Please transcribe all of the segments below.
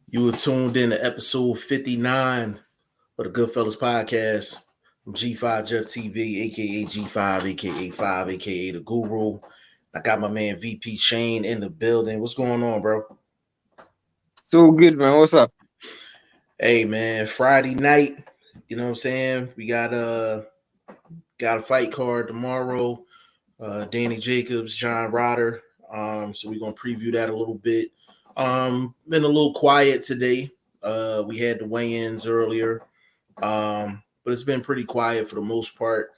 You were tuned in to episode 59 of the Goodfellas podcast. I'm G5 Jeff TV, aka G5, aka 5, aka the Guru. I got my man VP Shane in the building. What's going on, bro? So good, man. What's up? Hey man, Friday night. You know what I'm saying? We got a fight card tomorrow. Danny Jacobs, John Ryder. So we're gonna preview that a little bit. Been a little quiet today. We had the weigh-ins earlier. But it's been pretty quiet for the most part.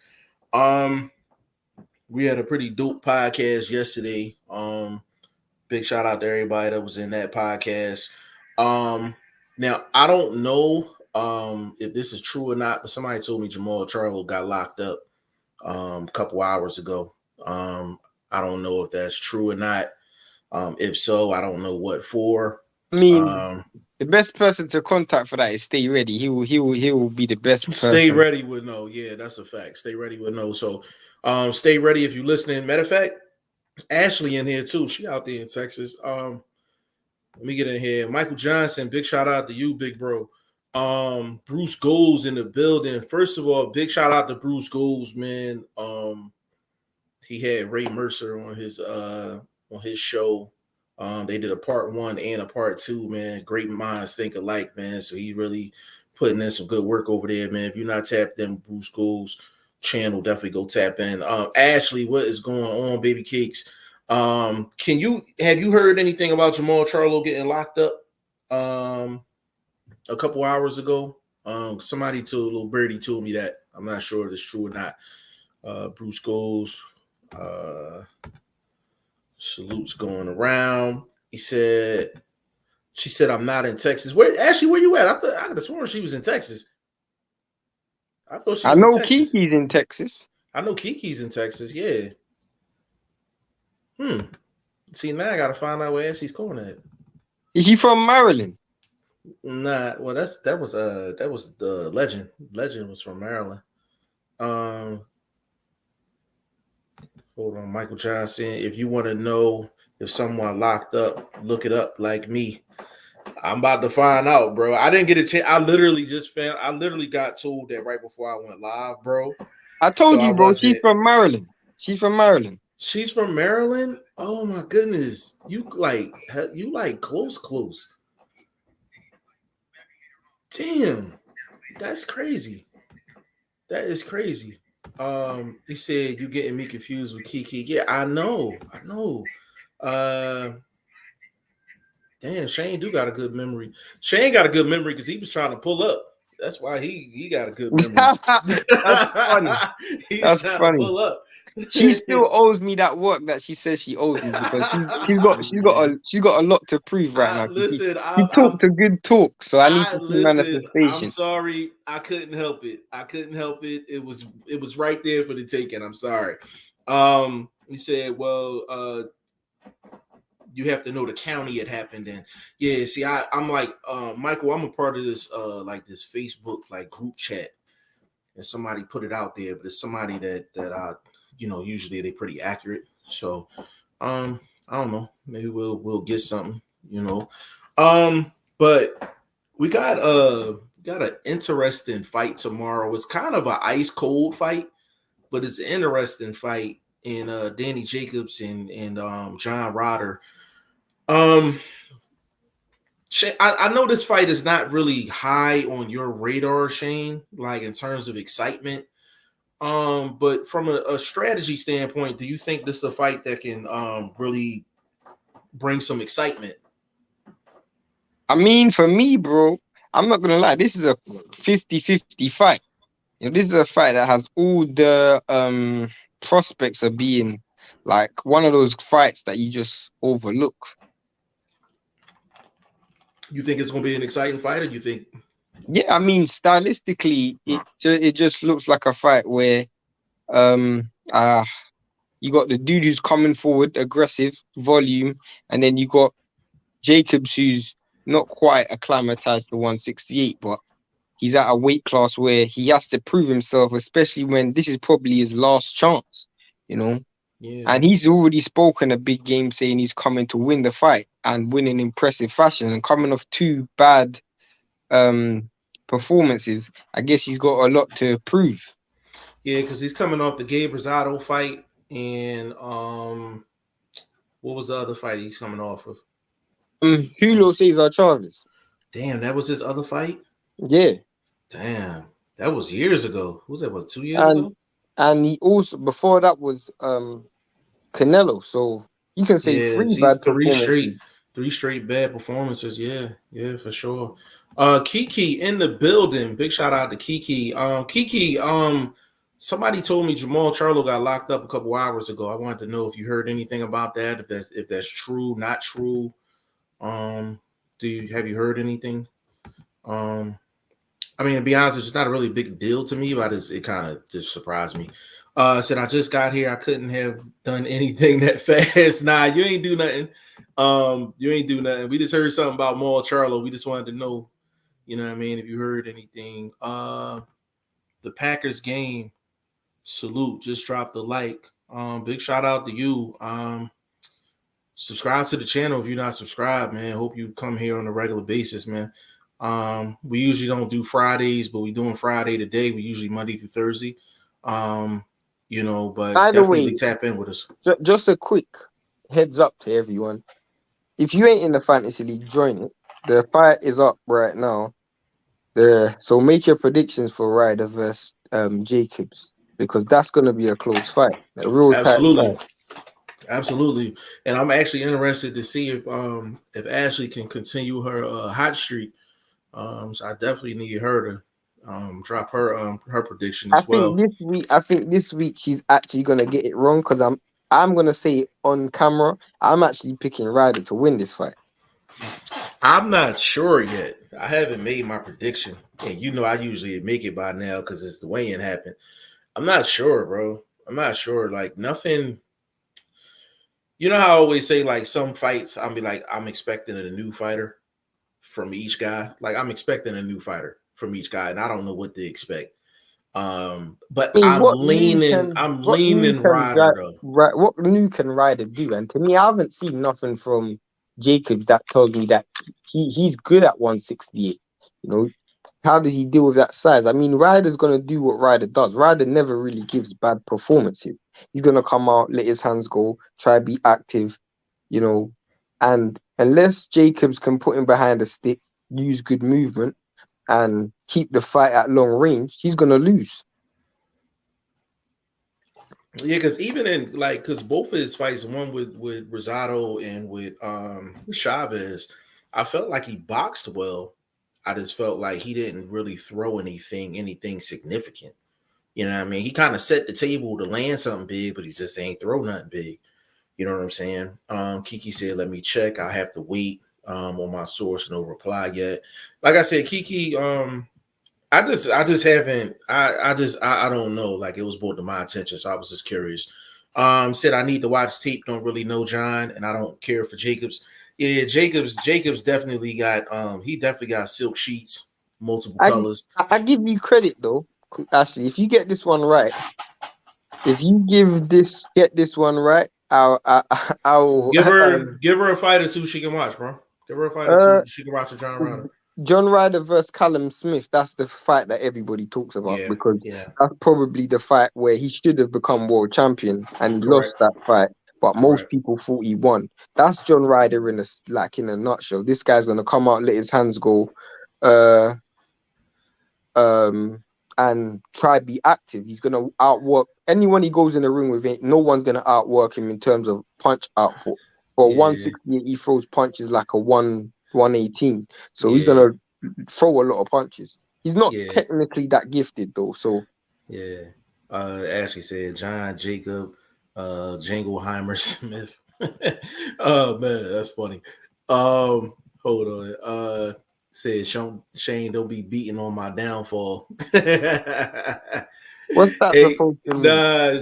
We had a pretty dope podcast yesterday. Big shout out to everybody that was in that podcast. Now I don't know if this is true or not, but somebody told me Jamal Charlo got locked up a couple hours ago. I don't know if that's true or not. If so, I don't know what for. I mean, the best person to contact for that is Stay Ready. He will be the best person. Stay Ready would know. Yeah, that's a fact. Stay Ready would know. So, Stay Ready if you're listening. Matter of fact, Ashley in here too. She out there in Texas. Let me get in here. Michael Johnson, big shout out to you, big bro. Bruce Goals in the building. First of all, big shout out to Bruce Goals, man. He had Ray Mercer on his show. They did a part 1 and a part 2, man. Great minds think alike, man. So he really putting in some good work over there, man. If you're not tapped in Bruce Goals channel, definitely go tap in. Ashley, what is going on, baby cakes? Have you heard anything about Jamal Charlo getting locked up a couple hours ago? Somebody told little birdie told me that. I'm not sure if it's true or not. Bruce Goals. Salutes going around. She said, I'm not in Texas. Where you at? I could have sworn she was in Texas. I thought she was in Texas. Kiki's in Texas. I know Kiki's in Texas, yeah. See, now I gotta find out where Ashley's going at. Is she from Maryland? Nah, well that was the legend. Legend was from Maryland. Hold on, Michael Johnson. If you want to know if someone locked up, look it up like me. I'm about to find out, bro. I didn't get a chance. I literally got told that right before I went live, bro. I told you, bro. She's from Maryland. She's from Maryland. She's from Maryland? Oh my goodness. You like close. Damn. That's crazy. That is crazy. He said you getting me confused with Kiki. Yeah, I know. Damn, Shane do got a good memory. Shane got a good memory because he was trying to pull up. That's why he got a good memory. That's funny. That's funny. To pull up. She still owes me that work that she says she owes me because she's got a lot to prove right now. Listen, she talked a good talk, so I need to see manifestation. I'm sorry, I couldn't help it. It was right there for the taking. I'm sorry. He said, well, you have to know the county it happened in. Yeah, see, I'm like, Michael, I'm a part of this like this Facebook like group chat, and somebody put it out there, but it's somebody that I usually they're pretty accurate. So I don't know. Maybe we'll get something, But we got an interesting fight tomorrow. It's kind of an ice cold fight, but it's an interesting fight in Danny Jacobs and John Ryder. Shane, I know this fight is not really high on your radar, Shane, like in terms of excitement. But from a strategy standpoint, do you think this is a fight that can really bring some excitement? I mean, for me, bro, I'm not gonna lie, this is a 50-50 fight. This is a fight that has all the prospects of being like one of those fights that you just overlook. You think it's gonna be an exciting fight, or you think? Yeah, I mean, stylistically, it just looks like a fight where you got the dude who's coming forward, aggressive, volume, and then you got Jacobs who's not quite acclimatized to 168, but he's at a weight class where he has to prove himself, especially when this is probably his last chance, Yeah. And he's already spoken a big game saying he's coming to win the fight. and win in impressive fashion. And coming off two bad performances, I guess he's got a lot to prove. Yeah, because he's coming off the Gabe Rosado fight, and what was the other fight he's coming off of? Julio Cesar Chavez. Damn, that was his other fight. Yeah. Damn, that was years ago. Was that, what, 2 years And ago? and he also before that was Canelo. So you can say Yeah, three he's bad performances. three straight bad performances. Yeah, yeah, for sure. Kiki in the building. Big shout out to Kiki. Kiki, somebody told me Jamal Charlo got locked up a couple hours ago. I wanted to know if you heard anything about that, if that's true, not true. Um, have you heard anything? Um, I mean, to be honest, it's just not a really big deal to me, but it kind of just surprised me. Said I just got here. I couldn't have done anything that fast. Nah, you ain't do nothing. You ain't do nothing. We just heard something about Maul Charlo. We just wanted to know, you know what I mean, if you heard anything. The Packers game. Salute. Just dropped a like. Big shout out to you. Subscribe to the channel if you're not subscribed, man. Hope you come here on a regular basis, man. We usually don't do Fridays, but we're doing Friday today. We usually Monday through Thursday. But By the definitely way, tap in with us. just a quick heads up to everyone. If you ain't in the fantasy league, join it. The fight is up right now. So make your predictions for Ryder versus Jacobs, because that's gonna be a close fight, a real tight Absolutely. fight. Absolutely. And I'm actually interested to see if Ashley can continue her hot streak. So I definitely need her to drop her prediction as well. I think this week she's actually gonna get it wrong, because I'm gonna say it on camera. I'm actually picking Ryder to win this fight. I'm not sure yet. I haven't made my prediction. And I usually make it by now because it's the weigh-in happened. I'm not sure, bro. I'm not sure. Like, nothing. You know how I always say, like, some fights, I'll be like, I'm expecting a new fighter from each guy. Like, I'm expecting a new fighter from each guy, and I don't know what to expect. But I mean, I'm leaning Ryder though. What new can Ryder do? And to me, I haven't seen nothing from Jacobs that tells me that he's good at 168. How does he deal with that size? I mean, Ryder's gonna do what Ryder does. Ryder never really gives bad performances. He's gonna come out, let his hands go, try be active, and unless Jacobs can put him behind a stick, use good movement, and keep the fight at long range, he's gonna lose. Yeah, because even because both of his fights, one with Rosado and with Chavez, I felt like he boxed well. I just felt like he didn't really throw anything significant. You know what I mean? He kind of set the table to land something big, but he just ain't throw nothing big. You know what I'm saying? Kiki said, let me check. I have to wait on my source. No reply yet. Like I said, Kiki, I just haven't. I don't know. Like, it was brought to my attention, so I was just curious. Said I need to watch tape. Don't really know John, and I don't care for Jacobs. Yeah, Jacobs definitely got he definitely got silk sheets, multiple colors. I give you credit though, Ashley. If you get this one right, if you get this one right, I'll Give her a fight or two she can watch, bro. Give her a fight or two she can watch a John Ryder. John Ryder versus Callum Smith. That's the fight that everybody talks about, because that's probably the fight where he should have become world champion, and he lost that fight. But most people thought he won. That's John Ryder in a nutshell. This guy's gonna come out, let his hands go, and try be active. He's gonna outwork anyone he goes in the ring with. No one's gonna outwork him in terms of punch output. For 168, he throws punches like a 118. So he's gonna throw a lot of punches. He's not technically that gifted though. So Ashley said John Jacob Jingleheimer Smith. Oh man, that's funny. Hold on. Said Shane, don't be beating on my downfall. What's that supposed to mean? Nah,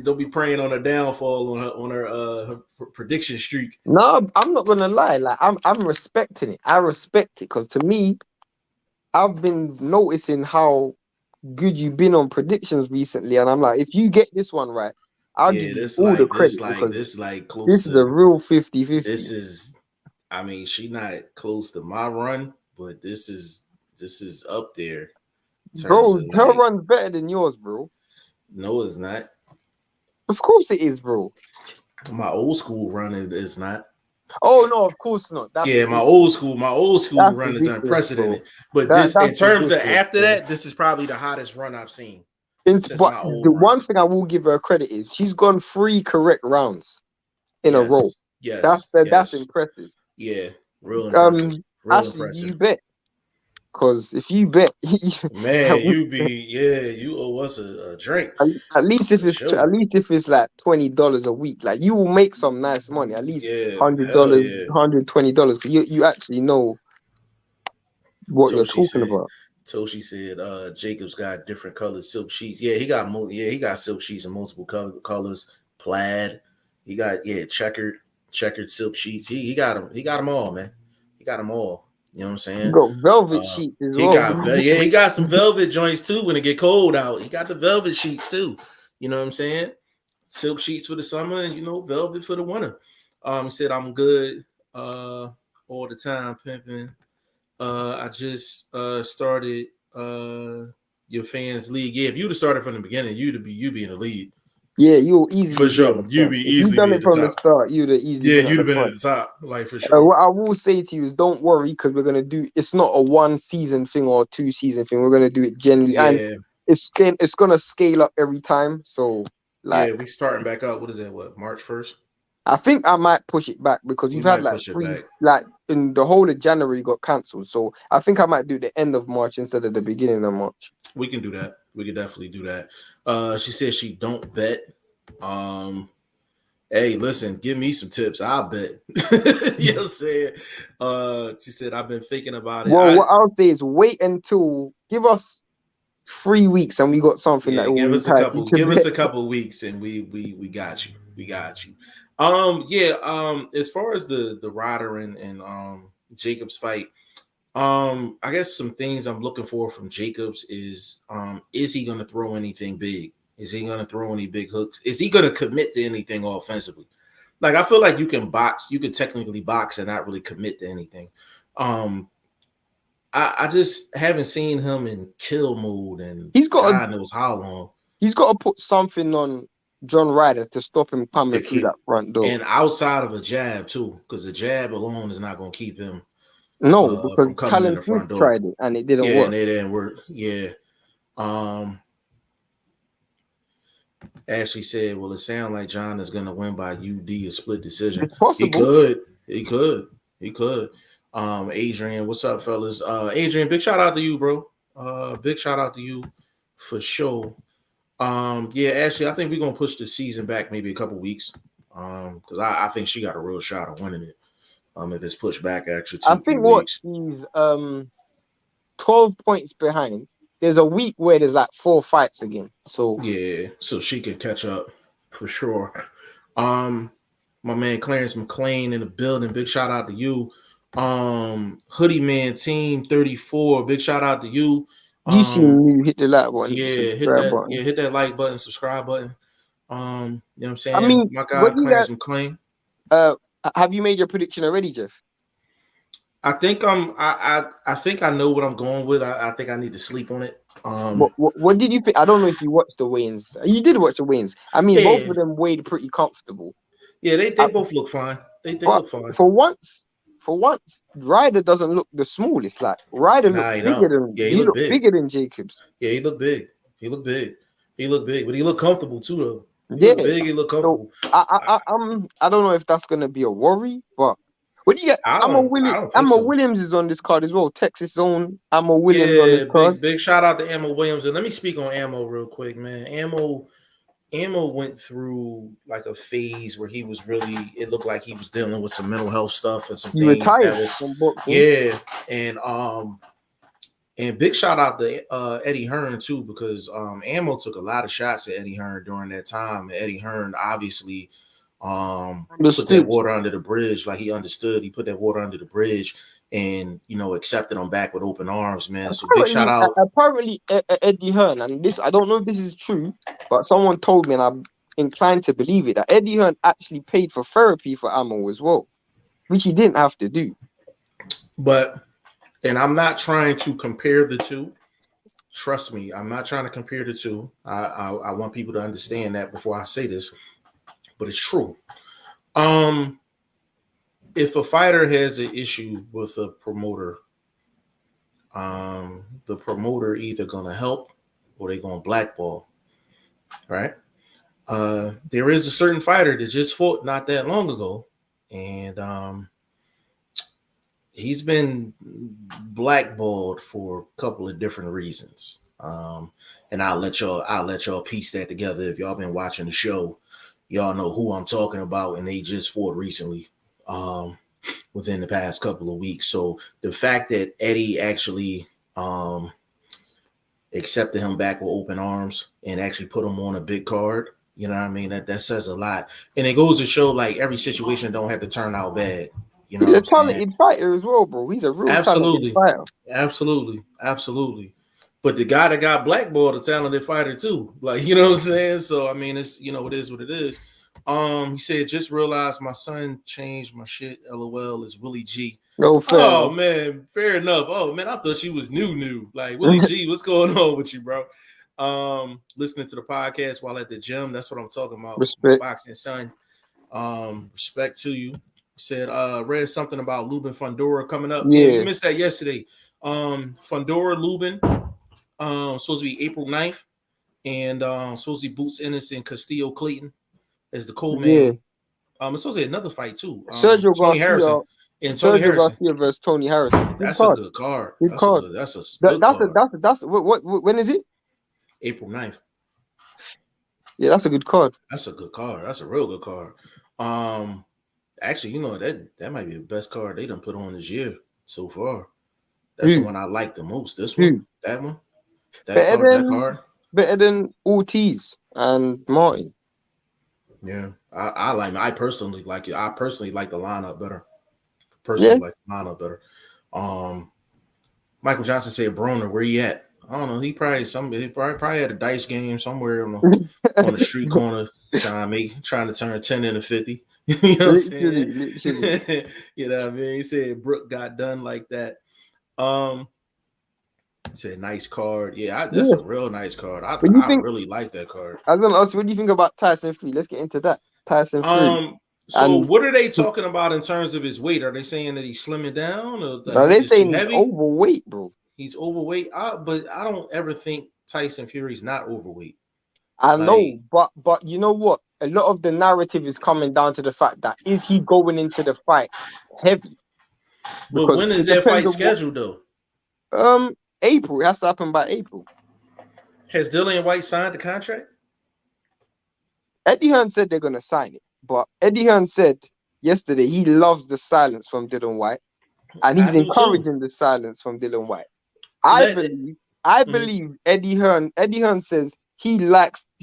don't be praying on her downfall on her prediction streak. No, I'm not gonna lie. Like, I'm respecting it. I respect it, because to me, I've been noticing how good you've been on predictions recently, and I'm like, if you get this one right, I'll give you all the credit, because this is like close. This is a real 50-50. This is I mean, she not close to my run, but this is up there in terms Bro, of her like, run's better than yours, bro. no, it's not. Of course it is, bro. My old school run is not. Oh no, of course not. That's Yeah, ridiculous. my old school That's run is ridiculous, bro. unprecedented. But this, in That's terms of ridiculous, after bro. that, this is probably the hottest run I've seen since But my the old run. one thing I will give her credit is she's gone 3 correct rounds in a row. Yes, That's yes, impressive. yeah, real impressive, real Ashley, do you impressive. bet? Because if you bet, Man, you owe us a drink at least if for it's sure. like $20 a week, like you will make some nice money. At least Yeah, hundred hell dollars, yeah. $120. You actually know what you're Toshi talking said. about. Toshi said, Jacob's got different colored silk sheets. Yeah, he got silk sheets in multiple colors. Plaid. He got checkered silk sheets. He got them. He got them all, man. He got them all. You know what I'm You saying? got velvet Uh, sheets as well. he got some velvet joints too when it get cold out. He got the velvet sheets too. You know what I'm saying? Silk sheets for the summer and velvet for the winter. He said I'm good all the time pimping. I just started your fans league. Yeah, if you'd have started from the beginning, you'd be in the lead Yeah, you'll easily for be at sure. the You'd front. be If you've easily done be at it the from the top. start, you'd have easily Yeah, been at you'd the have been at front. the top, like for sure. What I will say to you is don't worry because we're gonna do. It's not a 1 season thing or a 2 season thing. We're gonna do it generally, and Yeah, it's gonna scale up every time. So yeah, like, we starting back up. What is that? What, March 1st? I think I might push it back because We you've had might like push it three, back. like in the whole of January got cancelled. So I think I might do the end of March instead of the beginning of March. We can do that. We can definitely do that. She said she don't bet. Um, Hey, listen, give me some tips. I'll bet. You know what I'm saying? She said, I've been thinking about it. Well, what I'll say is wait until give us 3 weeks and we got something that Yeah, will entice you to give us bet. a couple weeks and we got you. We got you. Yeah, as far as the Ryder and Jacobs fight, I guess some things I'm looking for from Jacobs is he gonna throw anything big? Is he gonna throw any big hooks? Is he gonna commit to anything offensively? Like I feel like you can technically box and not really commit to anything. Um, I just haven't seen him in kill mode and He's got to God knows how long put something on John Ryder to stop him to coming through that keep front door. and outside of a jab too, because the jab alone is not gonna keep him No, because from coming in Callum the Smith front door. tried it and it didn't Yeah, work. and it didn't work. Yeah. Ashley said, well, it sounds like John is gonna win by UD a split decision. It's He possible. could. He could. He could. Adrian, what's up, fellas? Adrian, big shout out to you, bro. Big shout out to you for sure. Yeah, Ashley, I think we're gonna push the season back maybe a couple weeks. Because I think she got a real shot of winning it. If it's pushed back actually I two, three think what weeks. he's 12 points behind. There's a week where there's like 4 fights again. So Yeah, so she can catch up for sure. My man Clarence McLean in the building. Big shout out to you. Hoodie Man Team 34. Big shout out to you. you see me hit the like button, Yeah, subscribe button. hit that like button, subscribe button. You know what I'm saying? I mean, My guy what do you Clarence guys McLean. have you made your prediction already, Jeff? I think I think I know what I'm going with. I think I need to sleep on it. What did you think? I don't know if you watched the weigh-ins. You did watch the weigh-ins. I mean, both Yeah, of them weighed pretty comfortable. yeah, they both look fine. They But look fine. for once, Ryder doesn't look the smallest. Like Ryder Nah, looks he bigger don't. than Yeah, he he look looked big. bigger than Jacobs. Yeah, he looked big. He looked big. He looked big, but he looked comfortable too, though. He Yeah. looked big. He looked So comfortable. I don't know if that's gonna be a worry, but what do you get? I don't think Ammo so. Williams is on this card as well. Texas own Ammo Williams on this Yeah, card. big shout out to Ammo Williams. And let me speak on Ammo real quick, man. Ammo went through like a phase where he was really, it looked like he was dealing with some mental health stuff and some He things retired that was, from boxing. yeah. And big shout out to Eddie Hearn too, because Ammo took a lot of shots at Eddie Hearn during that time. And Eddie Hearn obviously put that water under the bridge, like he understood. He put that water under the bridge and accepted him back with open arms, man. So big shout out. Apparently, Eddie Hearn, and this I don't know if this is true, but someone told me, and I'm inclined to believe it, that Eddie Hearn actually paid for therapy for Ammo as well. which he didn't have to do. But, and I'm not trying to compare the two. Trust me, I'm not trying to compare the two. I want people to understand that before I say this, but it's true. If a fighter has an issue with a promoter, the promoter either gonna help or they gonna blackball, right? There is a certain fighter that just fought not that long ago, and he's been blackballed for a couple of different reasons. And I'll let y'all piece that together. If y'all been watching the show, y'all know who I'm talking about, and they just fought recently, within the past couple of weeks. So the fact that Eddie actually accepted him back with open arms and actually put him on a big card, you know what I mean? That says a lot. And it goes to show like every situation don't have to turn out bad. You know He's what a I'm saying? talented fighter as well, bro. He's a real talented fighter. Absolutely. But the guy that got blackballed, a talented fighter too. Like, you know what I'm saying? So I mean, it's, you know, it is what it is. He said, just realized my son changed my shit. LOL is Willie G. No, fair enough. Man, fair enough. Oh man, I thought you was new. Like, Willie G, what's going on with you, bro? Listening to the podcast while at the gym. That's what I'm talking about. Respect. Boxing son. Respect to you. Said read something about Lubin Fundora coming up. Yeah, you missed that yesterday. Fundora Lubin supposed to be April 9th, and supposed to be Boots Ennis and Castillo Clayton as the co-main. It's supposed to be another fight too. Sergio Tony Garcia, Harrison and Tony Harrison. Garcia versus Tony Harrison. That's a good card. That's a good card. That's what when is it? April 9th. Yeah, that's a good card. That's a good card. That's a real good card. Actually, you know, that might be the best card they done put on this year so far. That's the one I like the most. This one, that one, that card. Better than Ortiz and Martin. Yeah, I personally like it. I personally like the lineup better. Michael Johnson said, "Broner, where you at?" I don't know. He probably had a dice game somewhere on the street corner trying to turn 10 into 50. You know what I'm saying? Literally. You know what I mean? He said Brooke got done like that. He said nice card. Yeah, that's a real nice card. I really like that card. I was gonna ask, what do you think about Tyson Fury? Let's get into that. Tyson Fury. So what are they talking about in terms of his weight? Are they saying that he's slimming down, or they're saying he's overweight, bro? He's overweight. But I don't ever think Tyson Fury's not overweight. I know, but you know what? A lot of the narrative is coming down to the fact that is he going into the fight heavy? But when is that fight scheduled though? April. It has to happen by April. Has Dillian White signed the contract? Eddie Hearn said they're gonna sign it, but Eddie Hearn said yesterday he loves the silence from Dillian White, and he's encouraging the silence from Dillian White. I believe Eddie Hearn. Eddie Hearn says he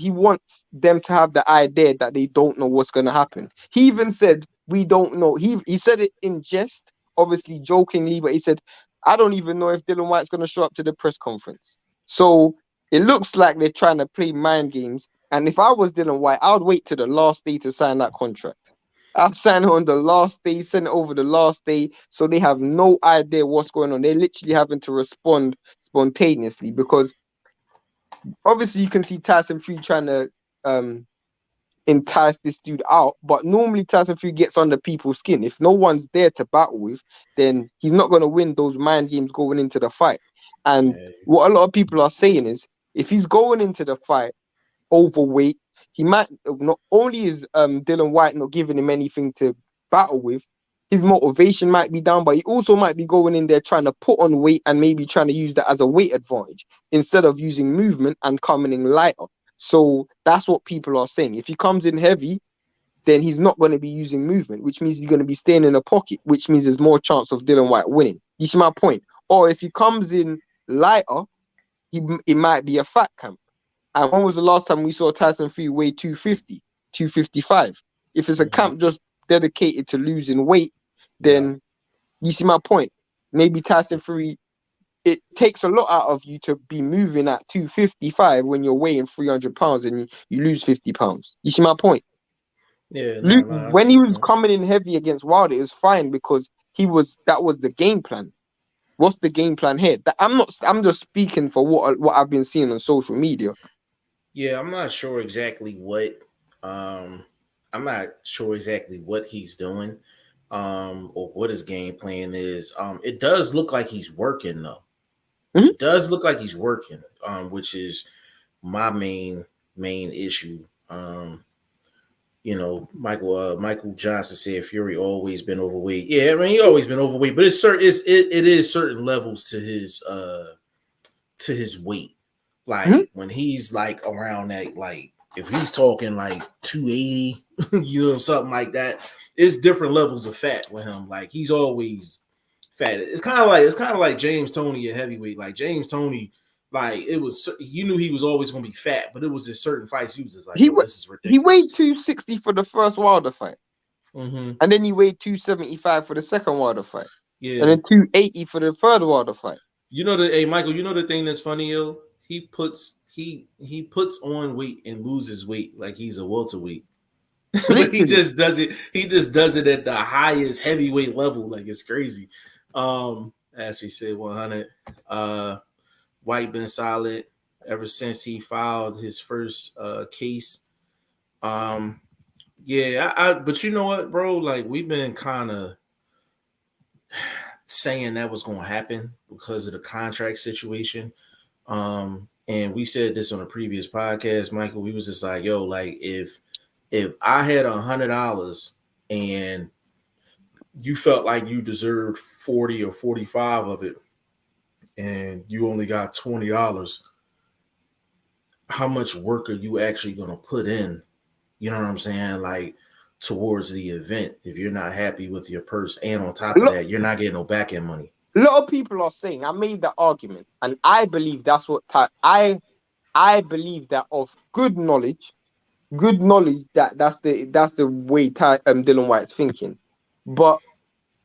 wants them to have the idea that they don't know what's gonna happen. He even said we don't know. He said it in jest, obviously jokingly, but he said, I don't even know if Dillian White's gonna show up to the press conference. So it looks like they're trying to play mind games. And if I was Dillian White, I would wait to the last day to sign that contract. I'll sign it on the last day, send it over the last day, so they have no idea what's going on. They're literally having to respond spontaneously because obviously you can see Tyson Fury trying to entice this dude out, but normally Tyson Fury gets under people's skin. If no one's there to battle with, then he's not going to win those mind games going into the fight. And what a lot of people are saying is, if he's going into the fight overweight, he might not only is Dillian White not giving him anything to battle with, his motivation might be down, but he also might be going in there trying to put on weight and maybe trying to use that as a weight advantage instead of using movement and coming in lighter. So that's what people are saying. If he comes in heavy, then he's not going to be using movement, which means he's going to be staying in a pocket, which means there's more chance of Dillian White winning. You see my point? Or if he comes in lighter, it might be a fat camp. And when was the last time we saw Tyson Fury weigh 250, 255? If it's a camp just dedicated to losing weight, then you see my point. Maybe Tyson Fury, it takes a lot out of you to be moving at 255 when you're weighing 300 pounds and you lose 50 pounds. You see my point? Yeah, Luke, I when see he your was point. coming in heavy against Wilder, it was fine because that was the game plan. What's the game plan here? I'm just speaking for what I've been seeing on social media. Yeah, I'm not sure exactly what he's doing or what his game plan is. It does look like he's working though. Mhm. It does look like he's working, which is my main issue. Michael Johnson said Fury always been overweight. Yeah, I mean he always been overweight, but it is certain levels to his weight. Mhm. Like when he's like around that, like if he's talking like 280, something like that, it's different levels of fat with him. Like he's always fat. It's kind of like James Toney at heavyweight. Like James Toney, like it was you knew he was always gonna be fat, but it was in certain fights he was just like, He yo, wa- this is he ridiculous. weighed 260 for the first Wilder fight, Mm-hmm. and then he weighed 275 for the second Wilder fight, and Yeah. then 280 for the third Wilder fight. Hey Michael, you know the thing that's funny, yo? He puts on weight and loses weight like he's a welterweight. But Literally, he just does it at the highest heavyweight level. Like it's crazy. As she said 100. White been solid ever since he filed his first case. Um, yeah, but you know what, bro? Like we've been kind of saying that was gonna happen because of the contract situation. And we said this on a previous podcast, Michael. We was just like, yo, like if I had $100 and you felt like you deserved 40 or 45 of it and you only got $20, how much work are you actually gonna put in? You know what I'm saying? Like towards the event, if you're not happy with your purse, and on a top of lot, that, you're not getting no back end money. a lot of people are saying. I made that argument, and I believe that's what I believe that of good knowledge that's the way Dylan White's thinking. But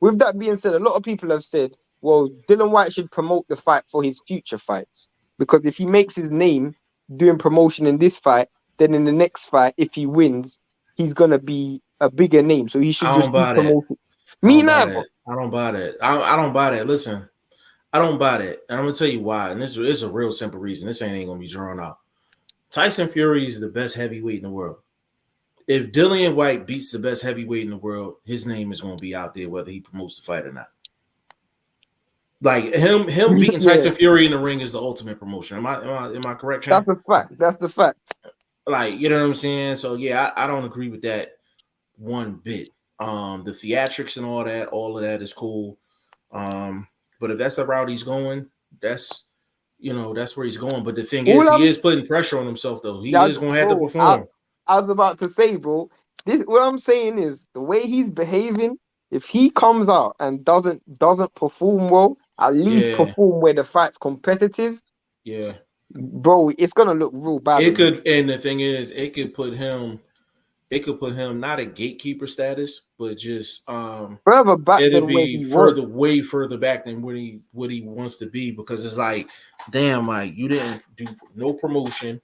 with that being said, a lot of people have said, well, Dylan White should promote the fight for his future fights. Because if he makes his name doing promotion in this fight, then in the next fight, if he wins, he's going to be a bigger name. So he should I don't just do buy that. promotion. I Me don't buy neither. that. I don't buy that. I don't buy that. Listen, I don't buy that. And I'm gonna tell you why. And this is a real simple reason. This ain't gonna be drawn out. Tyson Fury is the best heavyweight in the world. If Dillian White beats the best heavyweight in the world, his name is gonna be out there whether he promotes the fight or not. Like him beating Yeah, Tyson Fury in the ring is the ultimate promotion. Am I correct, Shane? that's a fact. That's the fact. Like, you know what I'm saying? So yeah, I don't agree with that one bit. The theatrics and all of that is cool. But if that's the route he's going, that's that's where he's going. But the thing All is, he I'm, is putting pressure on himself though. He yeah, is gonna have to bro, perform. I was about to say, bro, this what I'm saying is the way he's behaving, if he comes out and doesn't perform well, at least Yeah, perform where the fight's competitive, yeah. bro, it's gonna look real bad It on him. could, and the thing is, it could put him not at gatekeeper status, but just Further back it'd than where be he was. way further back than what he wants to be, because it's like, damn, like you didn't do no promotion,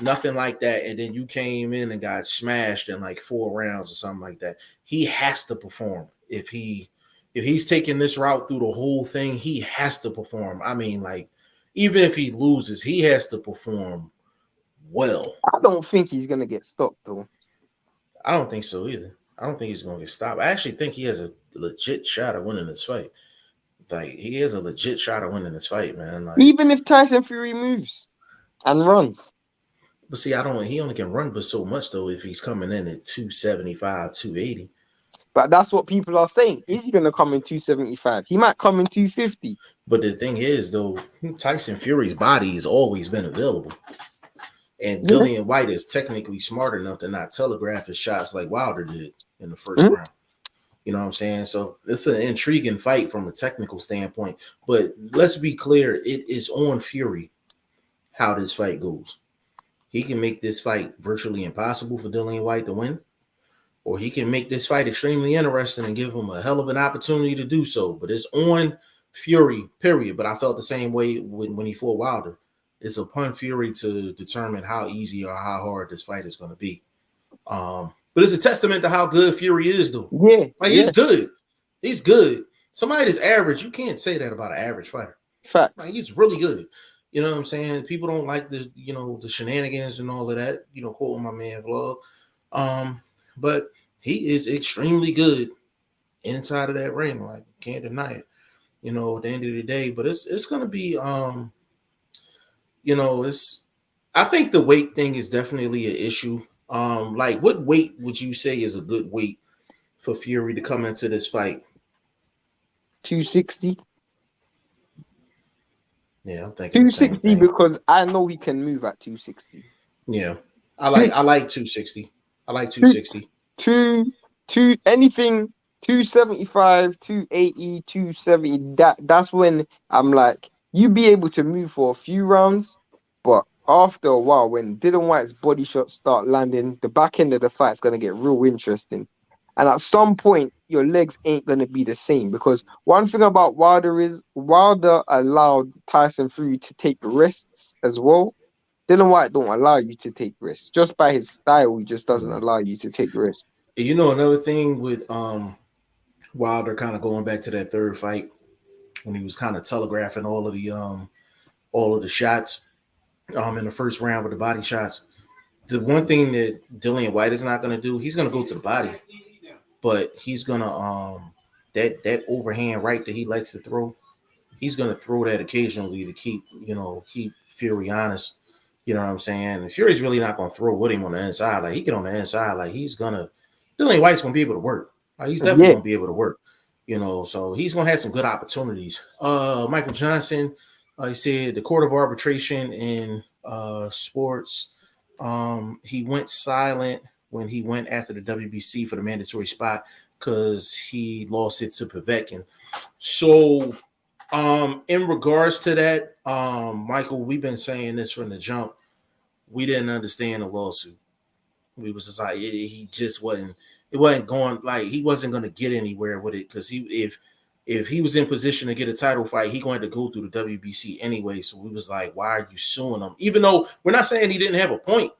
nothing like that, and then you came in and got smashed in like 4 rounds or something like that. He has to perform. If he's taking this route through the whole thing, he has to perform. I mean, like, even if he loses, he has to perform well. I don't think he's gonna get stopped though. I don't think so either. I don't think he's gonna get stopped. I actually think he has a legit shot at winning this fight. Like he has a legit shot at winning this fight, man. Like, Even if Tyson Fury moves and runs. but see, I don't. He only can run but so much though. If he's coming in at 275, 280. But that's what people are saying. Is he gonna come in 275? He might come in 250. But the thing is, though, Tyson Fury's body has always been available, and Yeah. Dillian White is technically smart enough to not telegraph his shots like Wilder did in the first Mhm. round. You know what I'm saying? So it's an intriguing fight from a technical standpoint. But let's be clear, it is on Fury how this fight goes. He can make this fight virtually impossible for Dillian White to win, or he can make this fight extremely interesting and give him a hell of an opportunity to do so. But it's on Fury, period. But I felt the same way when he fought Wilder. It's upon Fury to determine how easy or how hard this fight is going to be. But it's a testament to how good Fury is, though. Yeah, Like yeah. he's good. He's good. Somebody that's average, you can't say that about an average fighter. Like Facts. he's really good. You know what I'm saying? People don't like the shenanigans and all of that. Quoting my man Vlog. But he is extremely good inside of that ring. Like can't deny it. At the end of the day. But it's gonna be it's. I think the weight thing is definitely an issue. Like what weight would you say is a good weight for Fury to come into this fight? 260. Yeah, I'm thinking the same 260 thing. because I know he can move at 260. Yeah, I like 260. I like Two, 260. anything 275, 280, 270. That's when I'm like, you be able to move for a few rounds, but after a while, when Dylan White's body shots start landing, the back end of the fight's gonna get real interesting. And at some point, your legs ain't gonna be the same because one thing about Wilder is Wilder allowed Tyson Fury to take rests as well. Dylan White don't allow you to take risks. Just by his style, he just doesn't allow you to take risks. Another thing with Wilder kind of going back to that third fight when he was kind of telegraphing all of the shots in the first round with the body shots. The one thing that Dillian White is not going to do, he's going to go to the body, but he's going to that overhand right that he likes to throw, he's going to throw that occasionally to keep Fury honest. You know what I'm saying? And Fury's really not going to throw with him on the inside. Like he get on the inside, like Dillian White's going to be able to work. Like he's definitely Yeah, going to be able to work. So he's going to have some good opportunities. Michael Johnson, he said the Court of Arbitration in sports. He went silent when he went after the WBC for the mandatory spot because he lost it to Povetkin. So in regards to that, Michael, we've been saying this from the jump. We didn't understand the lawsuit. We was just like he just wasn't. It wasn't going like he wasn't going to get anywhere with it because if he was in position to get a title fight, he going to go through the WBC anyway. So we was like, why are you suing him? Even though we're not saying he didn't have a point,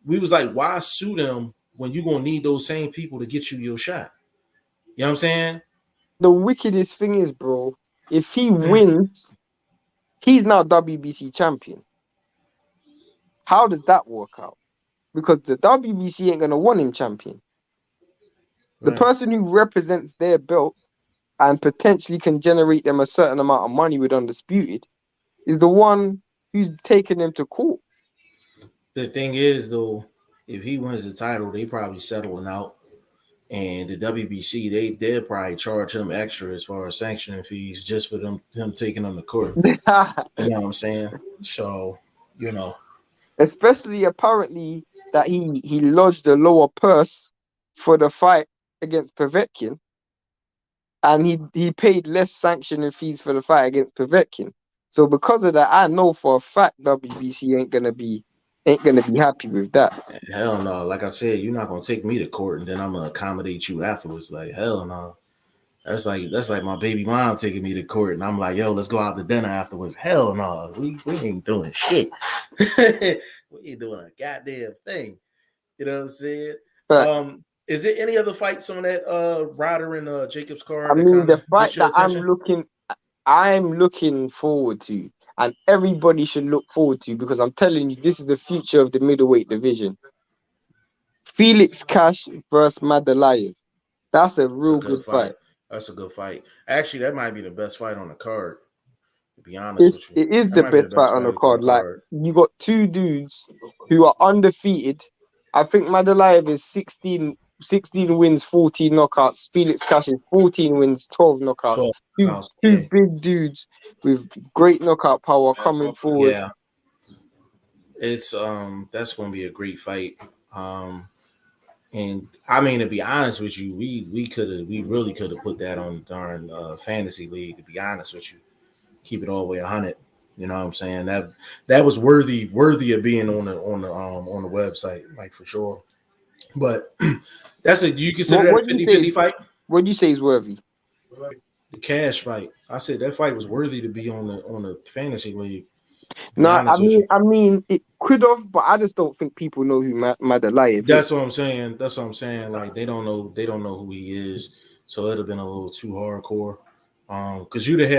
we was like, why sue them when you're gonna need those same people to get you your shot? You know what I'm saying? the wickedest thing is, bro, if he wins, he's now WBC champion. How does that work out? Because the WBC ain't gonna want him champion. The Right. person who represents their belt and potentially can generate them a certain amount of money with Undisputed is the one who's taking them to court. The thing is, though, if he wins the title, they probably settling out. And the WBC, they'll probably charge him extra as far as sanctioning fees just for him taking them to court. You know what I'm saying? So, you know. Especially apparently that he lodged a lower purse for the fight against Povetkin, and he paid less sanctioning fees for the fight against Povetkin. So because of that, I know for a fact WBC ain't gonna be happy with that. Hell no. Like I said, you're not gonna take me to court and then I'm gonna accommodate you afterwards. Like, hell no. That's like my baby mom taking me to court and I'm like, yo, let's go out to dinner afterwards. Hell no. We ain't doing shit. We ain't doing a goddamn thing. You know what I'm saying? But Is there any other fights on that Ryder and Jacobs I card that mean, kind the of fight gets your that attention? I'm looking forward to, and everybody should look forward to, because I'm telling you, this is the future of the middleweight division. Felix Cash versus Madalayev. That's a It's a real good good fight. fight. That's a good fight. Actually, that might be the best fight on the card, to be honest with you. It is That the might be the best fight best on the fight on the card. Like, card. you got two dudes who are undefeated. I think Madalayev is 16 wins, 14 knockouts. Felix Cash is 14 wins, 12 knockouts. 12 Two pounds. two Yeah. big dudes with great knockout power coming forward. Yeah. It's that's gonna be a great fight. And I mean, to be honest with you, we really could have put that on darn fantasy league. To be honest with you, keep it all the way 100. You know what I'm saying? That was worthy of being on the website, like for sure. But do you consider What that a what do you 50-50 say? fight? What do you say is worthy? The cash fight. I said that fight was worthy to be on the fantasy league. To be No, honest with you. I mean, it could have, but I just don't think people know who Madalaya is. That's what I'm saying. That's what I'm saying. Like they don't know. They don't know who he is. So it'd have been a little too hardcore. Because you'd have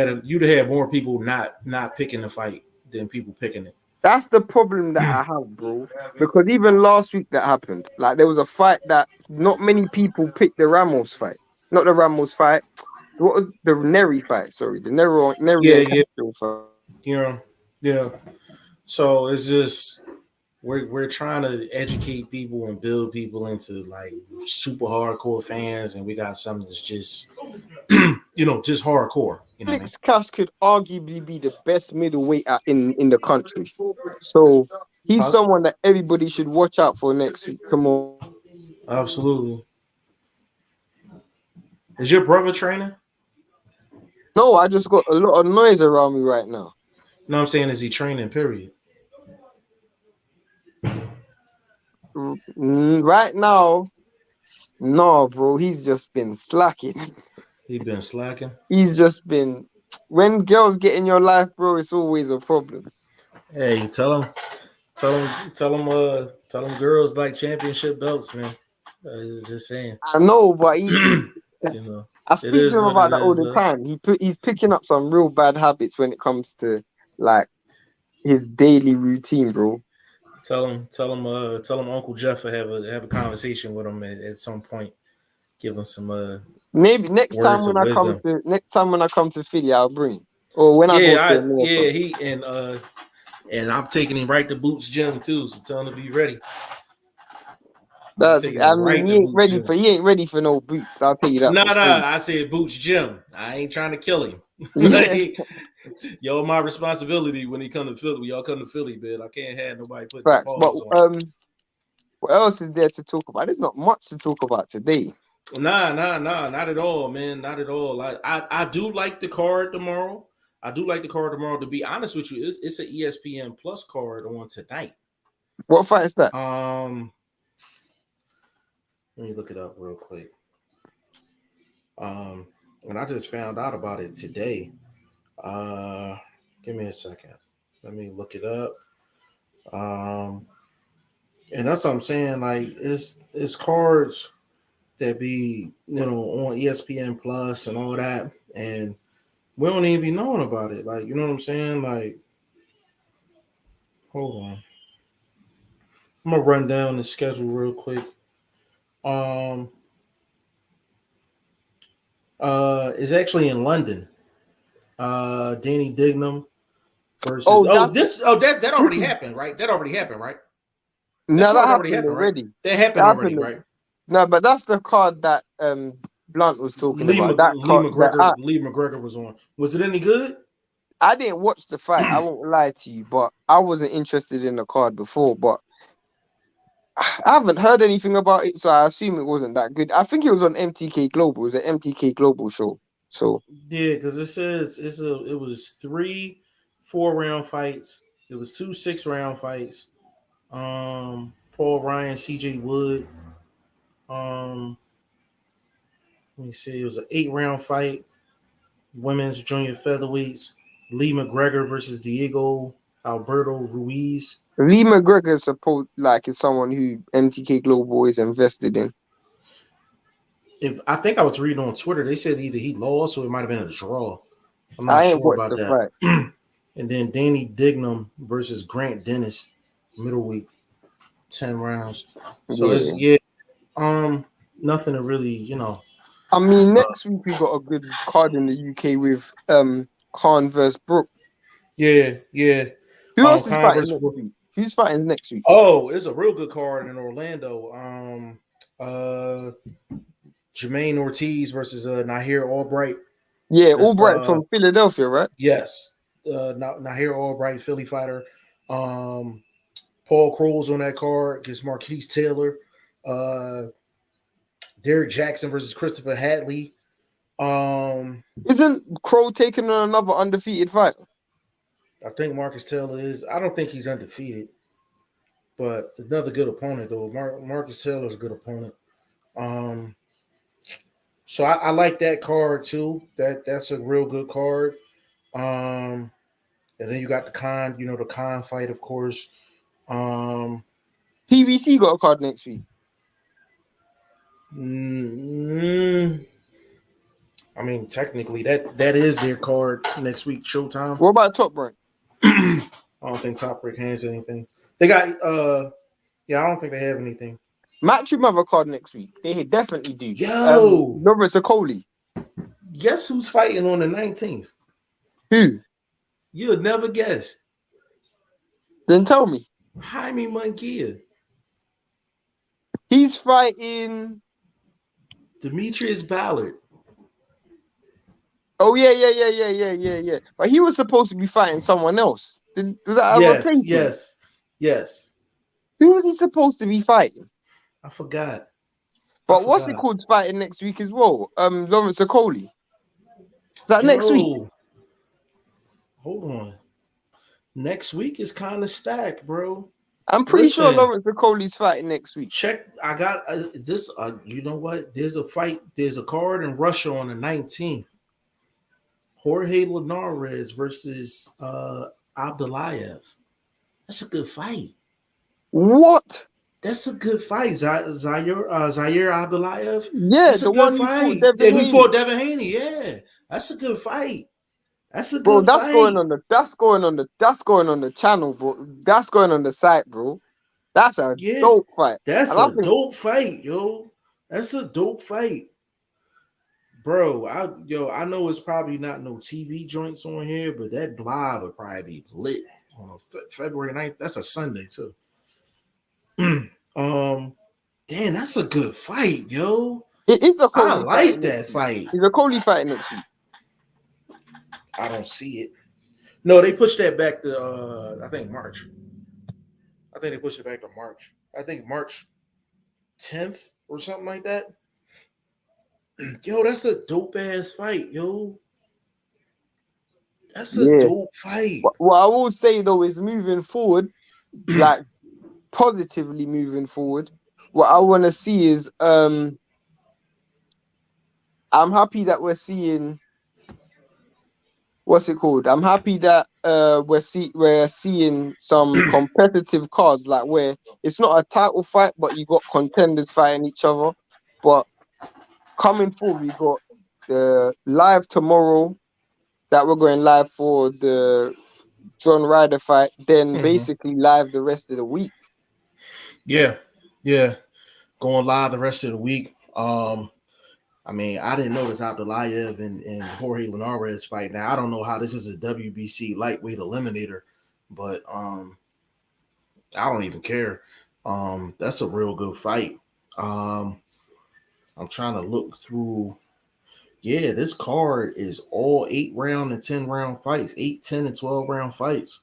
had more people not picking the fight than people picking it. That's the problem that I have, bro. Because even last week that happened. Like there was a fight that not many people picked the Ramos fight. Not the Ramos fight. What was the Neri fight? Sorry, the Neri Yeah, and yeah, Castro fight. you know, yeah. So it's just we're trying to educate people and build people into like super hardcore fans, and we got something that's just just hardcore. You know what I mean? Alex Cash could arguably be the best middleweight in the country. So he's Possible. someone that everybody should watch out for next week. Come on. Absolutely. Is your brother training? No, I just got a lot of noise around me right now. No, I'm saying is he training? Period. Right now, no, bro. He's just been slacking. He been slacking. He's just been. When girls get in your life, bro, it's always a problem. Hey, tell him girls like championship belts, man. Just saying. I know, but You know, I it speak to is him what about it that all is. the time. He's picking up some real bad habits when it comes to like his daily routine, bro. Tell him Uncle Jeff will have a conversation with him at some point. Give him some Maybe next time words when of wisdom. I come to Philly, I'll bring him. Or when I go to America. He and I'm taking him right to Boots Gym too. So tell him to be ready. I'm That taking I him mean, right to Boots Gym. he ain't ready for no boots. I'll tell you that No, for no, free. I said Boots Gym. I ain't trying to kill him. Yeah, Like, yo, my responsibility when he come to Philly. When y'all come to Philly, man. I can't have nobody putting the facts. But paws on it. what else is there to talk about? There's not much to talk about today. Nah, not at all, man. Not at all. I do like the card tomorrow. I do like the card tomorrow. To be honest with you, it's an ESPN Plus card on tonight. What fight is that? Let me look it up real quick. And I just found out about it today. Give me a second. Let me look it up. Um, and that's what I'm saying. Like it's cards that be on ESPN Plus and all that, and we don't even be knowing about it. Like you know what I'm saying? Like hold on, I'm gonna run down the schedule real quick. Um, it's actually in London. Danny Dignam versus Oh, that's that already happened, right? That already happened, right? That no, that card already happened happened, right? already. That happened That already, happened. right? No, but that's the card that Blunt was talking about. That card that Lee McGregor was on. Was it any good? I didn't watch the fight. I won't lie to you, but I wasn't interested in the card before. But I haven't heard anything about it, so I assume it wasn't that good. I think it was on MTK Global. It was an MTK Global show. So Yeah, because it says it was 3 4 round fights. It was 2 6 round fights. Paul Ryan, CJ Wood. Um, Let me see. It was an 8 round fight. Women's junior featherweights. Lee McGregor versus Diego Alberto Ruiz. Lee McGregor is supposed like is someone who MTK Global is invested in. If I think I was reading on Twitter, they said either he lost or it might have been a draw. I'm not I ain't sure watched about the that. fight. And then Danny Dignam versus Grant Dennis, middleweight, 10 rounds. So it's Yeah. nothing to really, I mean, uh, next week we got a good card in the UK with Khan versus Brook. yeah. Who else is fighting Converse. next week? Who's fighting next week? Oh, it's a real good card in Orlando. Jermaine Ortiz versus Nahir Albright. Yeah, That's Albright from Philadelphia, right? yes. Nahir Albright, Philly fighter. Um, Paul Kroll's on that card against Marquise Taylor. Uh, Derek Jackson versus Christopher Hadley. Um, Isn't Crow taking on another undefeated fight? I think Marcus Taylor is. I don't think he's undefeated, but another good opponent though. Marcus Taylor's a good opponent. Um, so I like that card too. That's a real good card. Um, And then you got the Khan, the Khan fight, of course. PVC got a card next week. I mean, technically, that is their card next week, Showtime. What about Top Rank? I don't think Top Rank has anything. They got yeah, I don't think they have anything. Matchroom have a card next week. They definitely do. Yo, Lawrence Okoli. guess who's fighting on the 19th? Who? You'll never guess. Then tell me. Jaime Munguia. He's fighting Demetrius Ballard. Oh yeah. But he was supposed to be fighting someone else. Was that a rotation? Yes. Who was he supposed to be fighting? I forgot. But what's it called fighting next week as well? Lawrence Okoli. Is that next week? Hold on. Next week is kind of stacked, bro. I'm pretty sure Lawrence Okoli's fighting next week. Check. I got this. You know what? There's a fight. There's a card in Russia on the 19th. Jorge Linares versus Abdulayev. That's a good fight. What? That's a good fight. Zaire Abdulayev. Yeah, that's the one fight. He fought Devin Haney. Yeah, that's a good fight. That's a good fight. That's going on the channel, bro. That's going on the site, bro. That's a dope fight. That's a dope fight, yo. That's a dope fight. Bro, I know it's probably not no TV joints on here, but that live would probably be lit on February 9th. That's a Sunday too. Damn, that's a good fight, yo. I like that fight. Is a Coley fight next week? I don't see it. No, they pushed that back to I think March. I think they pushed it back to March. I think March 10th or something like that. Yo, that's a dope ass fight, yo. That's a dope fight. What I will say though is moving forward, like positively moving forward, what I want to see is I'm happy that we're seeing what's it called? I'm happy that we're seeing some competitive cards, like where it's not a title fight, but you got contenders fighting each other. But coming forward, we got the live tomorrow that we're going live for the John Ryder fight, then basically live the rest of the week. Yeah. Going live the rest of the week. I mean, I didn't notice Abdulayev and Jorge Linares fight. Now, I don't know how this is a WBC lightweight eliminator, but I don't even care. That's a real good fight. I'm trying to look through. Yeah, this card is all 8-round and 10-round fights, 8, 10, and 12-round fights.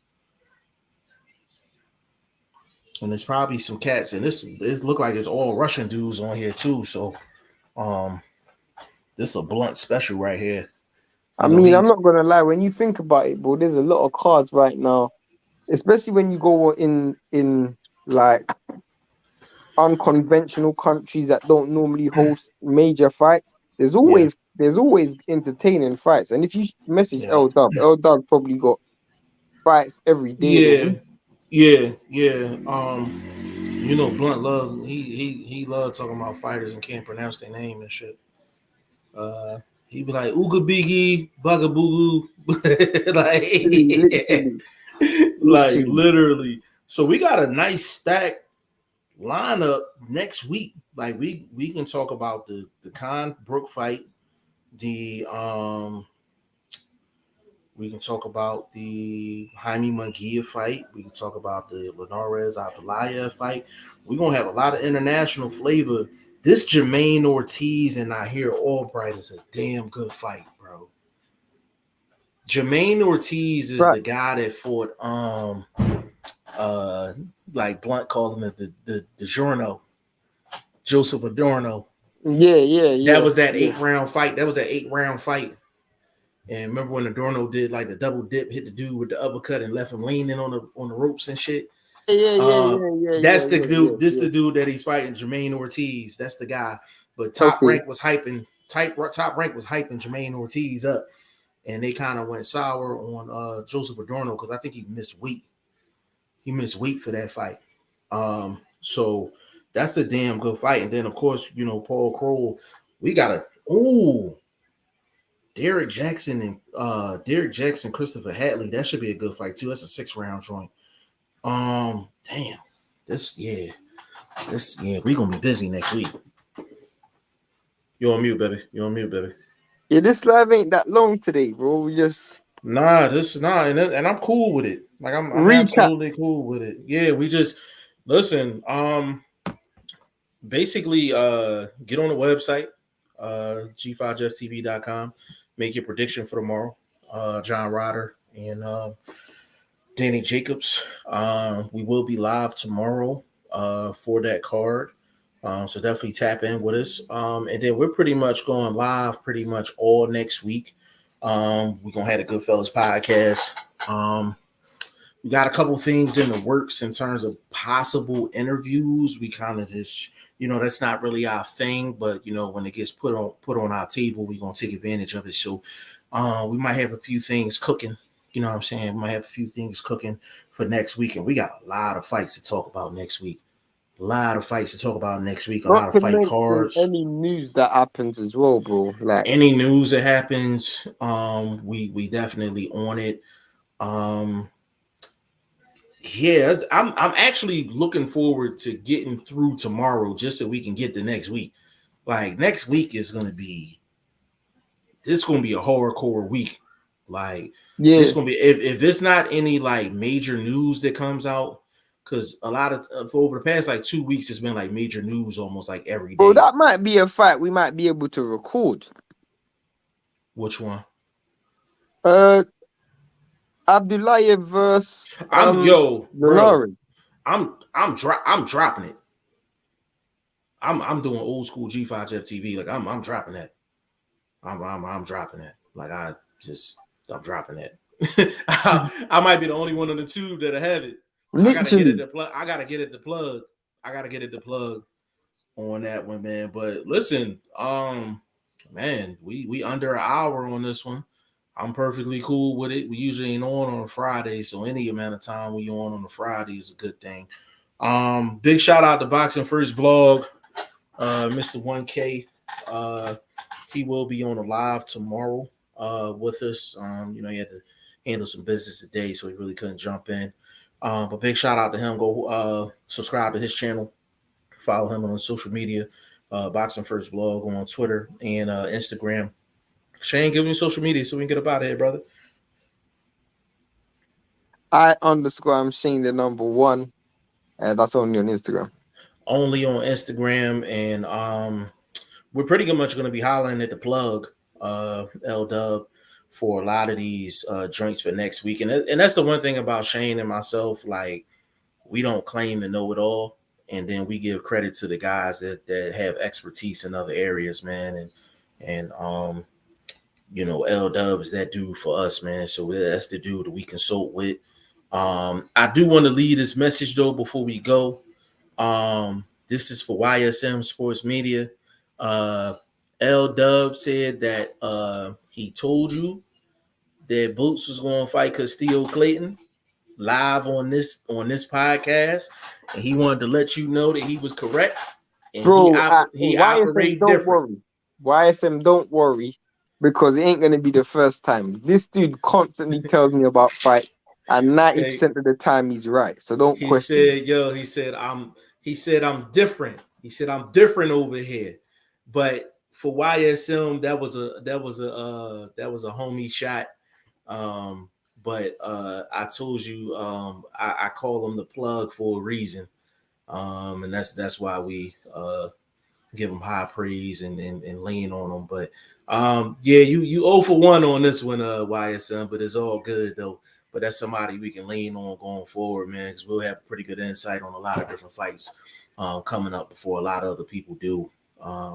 And there's probably some cats, and it look like it's all Russian dudes on here too. So, this is a blunt special right here. I mean, I'm not gonna lie. When you think about it, bro, there's a lot of cards right now, especially when you go in like unconventional countries that don't normally host major fights. There's always entertaining fights, and if you message L Dub probably got fights every day. Yeah. Blunt love he loved talking about fighters and can't pronounce their name and shit. He'd be like Ooga Biggie, Bugaboo, like literally. So we got a nice stack lineup next week. Like we can talk about the Khan Brook fight, we can talk about the Jaime Munguia fight. We can talk about the Linares Abdulayev fight. We're gonna have a lot of international flavor. This Jermaine Ortiz and Nahir Albright is a damn good fight, bro. Jermaine Ortiz is the guy that fought like Blunt called him the Giorno, Joseph Adorno. Yeah. That was that 8-round fight. And remember when Adorno did like the double dip, hit the dude with the uppercut and left him leaning on the ropes and shit. That's the dude. This the dude that he's fighting, Jermaine Ortiz. That's the guy. But Top Rank was hyping Jermaine Ortiz up, and they kind of went sour on Joseph Adorno because I think he missed weight. He missed weight for that fight. So that's a damn good fight. And then of course, Paul Kroll. We got a Derek Jackson, Christopher Hatley. That should be a good fight too. That's a 6-round joint. Damn. This we gonna be busy next week. You on mute, baby. Yeah, this live ain't that long today, bro. We just and I'm cool with it. Like I'm recap. absolutely cool with it. Yeah, we just listen. Basically, get on the website, g5jeftv.com. Make your prediction for tomorrow. John Ryder and Danny Jacobs. We will be live tomorrow for that card. So definitely tap in with us. And then we're pretty much going live pretty much all next week. We're going to have a Goodfellas podcast. We got a couple things in the works in terms of possible interviews. We kind of just, that's not really our thing, but when it gets put on our table, we're going to take advantage of it. So we might have a few things cooking. You know what I'm saying? We might have a few things cooking for next week. And we got a lot of fights to talk about next week. A lot of fights to talk about next week. A Not lot of to fight mention cards. any news that happens as well, bro. Like Any news that happens, we definitely on it. Yeah, I'm actually looking forward to getting through tomorrow just so we can get to next week. Like next week is gonna be a hardcore week. Like yeah, this gonna be if it's not any like major news that comes out, because a lot of for over the past like 2 weeks it's been like major news almost like every bro, day. that might be a fight we might be able to record. Which one? Abdullayev versus bro. Lenari. I'm dropping it. I'm doing old school G5 FTV. Like I'm dropping that. I'm dropping that. Like I'm dropping that. I might be the only one on the tube that'll have it. I gotta get it Literally. to plug. I gotta get it to plug on that one, man. But listen, man, we under an hour on this one. I'm perfectly cool with it. We usually ain't on a Friday, so any amount of time we on a Friday is a good thing. Big shout out to Boxing First Vlog, Mr. 1K. He will be on a live tomorrow with us. He had to handle some business today, so he really couldn't jump in. But big shout out to him. Go subscribe to his channel. Follow him on social media. Boxing First Vlog on Twitter and Instagram. Shane, give me social media so we can get up out of here, brother. I'm Shane the number 1. That's only on Instagram. Only on Instagram, and we're pretty much going to be hollering at the plug, L Dub, for a lot of these joints for next week. And that's the one thing about Shane and myself. Like, we don't claim to know it all, and then we give credit to the guys that have expertise in other areas, man. And L Dub is that dude for us, man. So that's the dude that we consult with. I do want to leave this message though before we go. This is for YSM Sports Media. L Dub said that he told you that Boots was going to fight Castillo Clayton live on this podcast, and he wanted to let you know that he was correct, and Bro, he YSM, operated don't different. worry. YSM, don't worry, because it ain't gonna be the first time. This dude constantly tells me about fight, and 90% of the time he's right. So don't He question. said, I'm different. He said I'm different over here. But for YSM, that was a homie shot. But I told you I call him the plug for a reason. And that's why we give him high praise and lean on him. But yeah, you 0 for 1 on this one, YSM, but it's all good though. But that's somebody we can lean on going forward, man, because we'll have pretty good insight on a lot of different fights coming up before a lot of other people do.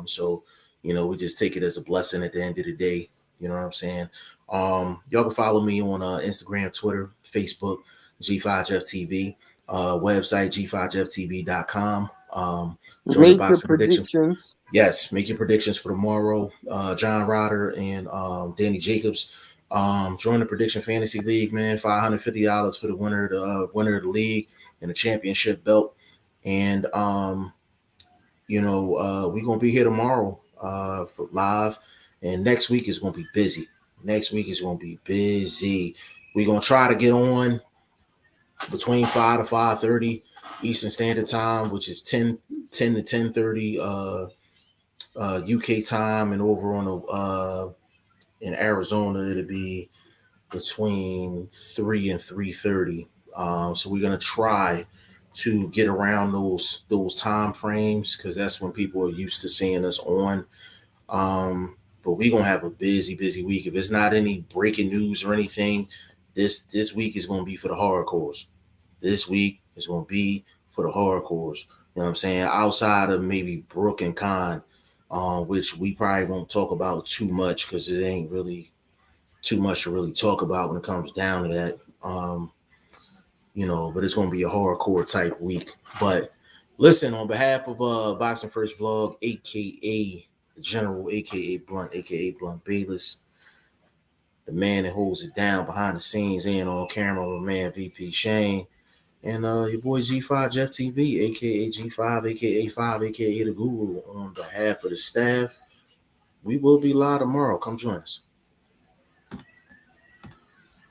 So, we just take it as a blessing at the end of the day. You know what I'm saying? Y'all can follow me on Instagram, Twitter, Facebook, G5JeffTV, website, g5jefftv.com. Join the Make your boxing prediction. predictions. Yes, make your predictions for tomorrow. John Ryder and Danny Jacobs. Join the Prediction Fantasy League, man. $550 for the winner of the league and the championship belt. And we're gonna be here tomorrow for live, and next week is gonna be busy. We're gonna try to get on between 5 to 5:30 Eastern Standard Time, which is 10 to 10:30 UK time, and over on the in Arizona it'll be between 3 and 3:30. So we're gonna try to get around those time frames because that's when people are used to seeing us on. But we're gonna have a busy week. If it's not any breaking news or anything, this week is gonna be for the hardcores. This week is gonna be for the hardcores. You know what I'm saying? Outside of maybe Brooke and Khan, which we probably won't talk about too much because it ain't really too much to really talk about when it comes down to that. But it's gonna be a hardcore type week. But listen, on behalf of Boxing First Vlog, aka the General, aka Blunt Bayless, the man that holds it down behind the scenes and on camera, my man VP Shane, and your boy G5 Jeff TV, aka G5, aka 5, aka the Guru. On behalf of the staff, we will be live tomorrow. Come join us.